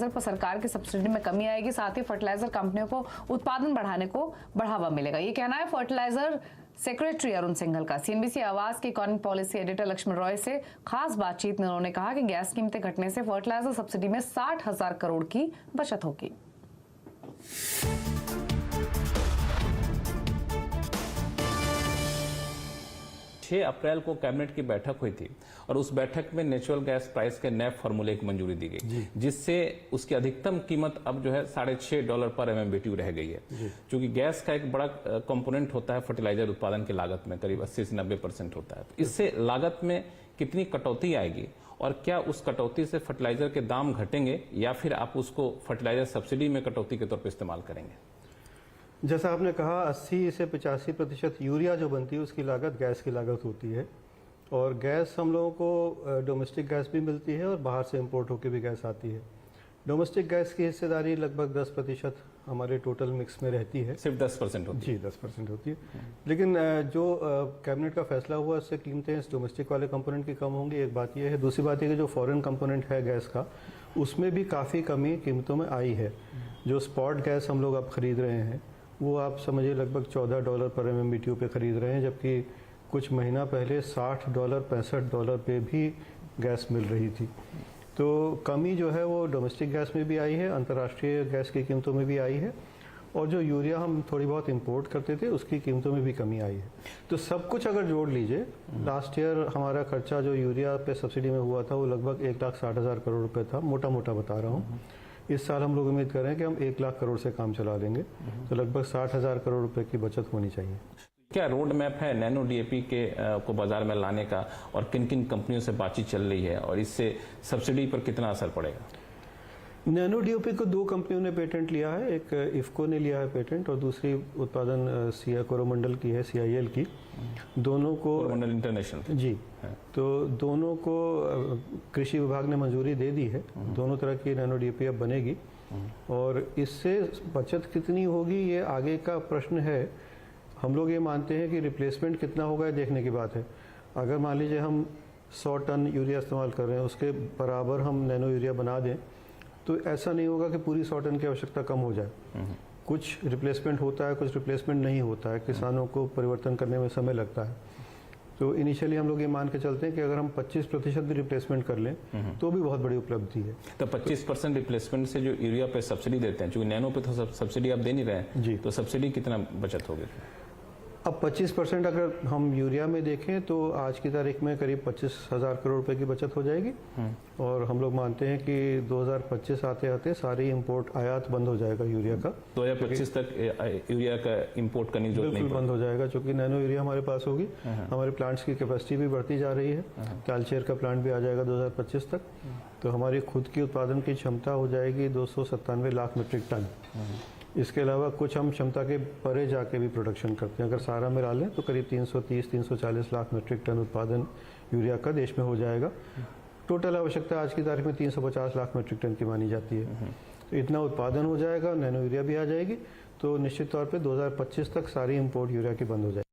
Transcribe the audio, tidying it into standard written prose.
पर सरकार की सब्सिडी में कमी आएगी, साथ ही फर्टिलाइजर कंपनियों को उत्पादन बढ़ाने को बढ़ावा मिलेगा। ये कहना है फर्टिलाइजर सेक्रेटरी अरुण सिंघल का। सीएनबीसी आवाज के economic policy editor Lakshman Roy से खास बातचीत में उन्होंने कहा कि गैस कीमतें घटने से फर्टिलाइजर सब्सिडी में 60,000 करोड़ की बचत होगी। 6 अप्रैल को कैबिनेट की बैठक हुई थी और उस बैठक में नेचुरल गैस प्राइस के नए फॉर्मूले की मंजूरी दी गई, जिससे उसकी अधिकतम कीमत अब जो है $6.5 पर MMBTU रह गई है। क्योंकि गैस का एक बड़ा कंपोनेंट होता है फर्टिलाइजर उत्पादन की लागत में, करीब 80 से 90% होता है। इससे लागत में कितनी कटौती आएगी और क्या उस कटौती से फर्टिलाइजर के दाम घटेंगे या फिर आप उसको फर्टिलाइजर सब्सिडी में कटौती के तौर पर इस्तेमाल करेंगे? जैसा आपने कहा 80 से 85% यूरिया जो बनती है उसकी लागत गैस की लागत होती है, और गैस हम लोगों को डोमेस्टिक गैस भी मिलती है और बाहर से इंपोर्ट होकर भी गैस आती है। डोमेस्टिक गैस की हिस्सेदारी लगभग 10% हमारे टोटल मिक्स में रहती है। सिर्फ 10% होती है? जी 10% होती है। लेकिन जो कैबिनेट का फैसला हुआ उससे कीमतें इस डोमेस्टिक वाले कंपोनेंट की कम होंगी, एक बात यह है। दूसरी बात यह कि जो फॉरेन कंपोनेंट है गैस का, उसमें भी काफ़ी कमी कीमतों में आई है। जो स्पॉट गैस हम लोग अब खरीद रहे हैं वो आप समझिए लगभग $14 पर MMBTU पे खरीद रहे हैं, जबकि कुछ महीना पहले $60 $65 पे भी गैस मिल रही थी। तो कमी जो है वो डोमेस्टिक गैस में भी आई है, अंतर्राष्ट्रीय गैस की कीमतों में भी आई है, और जो यूरिया हम थोड़ी बहुत इंपोर्ट करते थे उसकी कीमतों में भी कमी आई है। तो सब कुछ अगर जोड़ लीजिए, लास्ट ईयर हमारा खर्चा जो यूरिया पे सब्सिडी में हुआ था वो लगभग 1,60,000 करोड़ रुपये था, मोटा मोटा बता रहा हूँ। इस साल हम लोग उम्मीद कर रहे हैं कि हम 1 लाख करोड़ से काम चला लेंगे, तो लगभग 60,000 करोड़ रुपए की बचत होनी चाहिए। क्या रोड मैप है नैनो DAP को बाजार में लाने का, और किन किन कंपनियों से बातचीत चल रही है और इससे सब्सिडी पर कितना असर पड़ेगा? नैनो DAP को 2 कंपनियों ने पेटेंट लिया है, एक इफ्को ने लिया है पेटेंट और दूसरी उत्पादन कोरोमंडल की है, CIL की। दोनों को कोरोमंडल इंटरनेशनल जी है। तो दोनों को कृषि विभाग ने मंजूरी दे दी है। दोनों तरह की नैनो DAP अब बनेगी, और इससे बचत कितनी होगी ये आगे का प्रश्न है। हम लोग ये मानते हैं कि रिप्लेसमेंट कितना होगा ये देखने की बात है। अगर मान लीजिए हम 100 टन यूरिया इस्तेमाल कर रहे हैं, उसके बराबर हम नैनो यूरिया बना दें, तो ऐसा नहीं होगा कि पूरी 100 टन की आवश्यकता कम हो जाए। कुछ रिप्लेसमेंट होता है, कुछ रिप्लेसमेंट नहीं होता है, किसानों को परिवर्तन करने में समय लगता है। तो इनिशियली हम लोग ये मान के चलते हैं कि अगर हम 25% भी रिप्लेसमेंट कर लें तो भी बहुत बड़ी उपलब्धि है। तो 25% रिप्लेसमेंट से जो यूरिया पे सब्सिडी देते हैं, क्योंकि नैनो पे तो सब्सिडी आप दे नहीं रहे हैं जी, तो सब्सिडी कितना बचत होगी? अब 25% अगर हम यूरिया में देखें तो आज की तारीख में करीब 25,000 करोड़ रुपए की बचत हो जाएगी, और हम लोग मानते हैं कि 2025 आते आते सारी इंपोर्ट आयात बंद हो जाएगा यूरिया का। 2025 तक यूरिया का इंपोर्ट करने की जरूरत नहीं बंद हो जाएगा, क्योंकि नैनो यूरिया हमारे पास होगी। हमारे प्लांट्स की कैपेसिटी भी बढ़ती जा रही है। कैलशेयर का प्लांट भी आ जाएगा 2025 तक, तो हमारी खुद की उत्पादन की क्षमता हो जाएगी 297 लाख मीट्रिक टन। इसके अलावा कुछ हम क्षमता के परे जाके भी प्रोडक्शन करते हैं। अगर सारा मिला लें तो करीब 330-340 लाख मीट्रिक टन उत्पादन यूरिया का देश में हो जाएगा। टोटल आवश्यकता आज की तारीख में 350 लाख मीट्रिक टन की मानी जाती है। तो इतना उत्पादन हो जाएगा, नैनो यूरिया भी आ जाएगी, तो निश्चित तौर पे 2025 तक सारी इंपोर्ट यूरिया की बंद हो जाएगी।